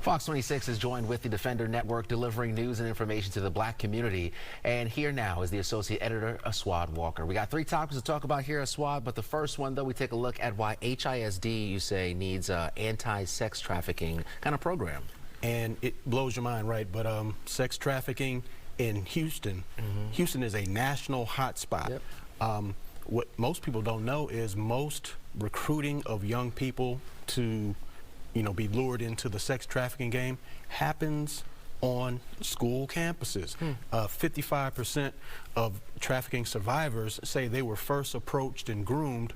Fox 26 is joined with the Defender Network, delivering news and information to the black community. And here now is the associate editor, Aswad Walker. We got three topics to talk about here, Aswad, but the first one, though, we take a look at why HISD, you say, needs an anti-sex trafficking kind of program. And it blows your mind, right? But sex trafficking in Houston, Houston is a national hotspot. Yep. What most people don't know is most recruiting of young people to be lured into the sex trafficking game happens on school campuses. 55% of trafficking survivors say they were first approached and groomed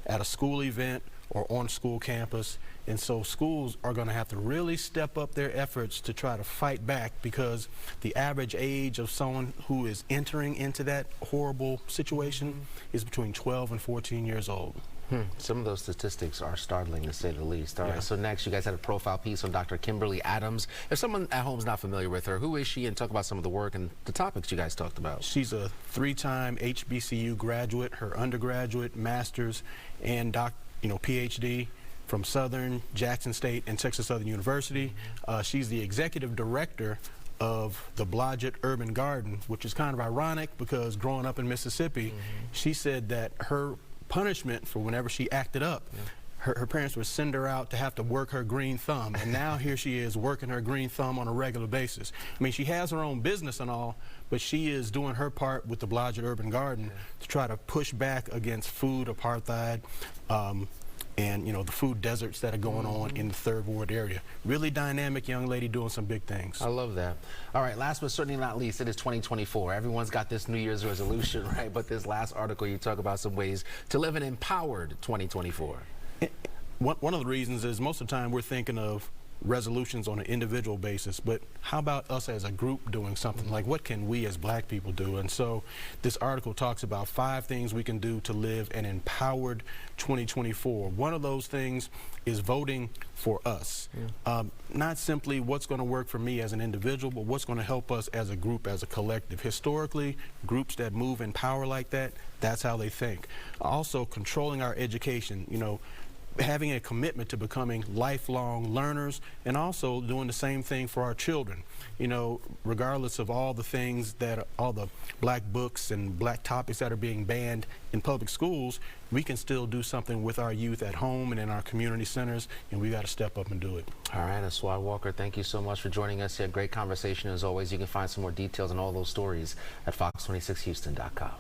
at a school event or on school campus. And so schools are going to have to really step up their efforts to try to fight back, because the average age of someone who is entering into that horrible situation is between 12 and 14 years old. Some of those statistics are startling, to say the least. All right, so next, you guys had a profile piece on Dr. Kimberly Adams. If someone at home is not familiar with her, who is she, and talk about some of the work and the topics you guys talked about. She's a three-time HBCU graduate, her undergraduate, master's, and PhD from Southern, Jackson State, and Texas Southern University. She's the executive director of the Blodgett Urban Garden, which is kind of ironic because growing up in Mississippi, she said that her punishment for whenever she acted up, her parents would send her out to have to work her green thumb, and now here she is working her green thumb on a regular basis. I mean, she has her own business and all, but she is doing her part with the Blodgett Urban Garden to try to push back against food apartheid, and the food deserts that are going on in the Third Ward area. Really dynamic young lady doing some big things. I love that. All right, last but certainly not least, it is 2024. Everyone's got this New Year's resolution, right? But this last article, you talk about some ways to live an empowered 2024. One of the reasons is most of the time we're thinking of resolutions on an individual basis, but how about us as a group doing something? Like, what can we as black people do? And so this article talks about 5 things we can do to live an empowered 2024. One of those things is voting for us. Not simply what's going to work for me as an individual, but what's going to help us as a group, as a collective. Historically, groups that move in power like that, that's how they think. Also, controlling our education, having a commitment to becoming lifelong learners, and also doing the same thing for our children. Regardless of all the things all the black books and black topics that are being banned in public schools, we can still do something with our youth at home and in our community centers, and we got to step up and do it. All right, Aswad Walker, thank you so much for joining us here. Great conversation as always. You can find some more details on all those stories at fox26houston.com.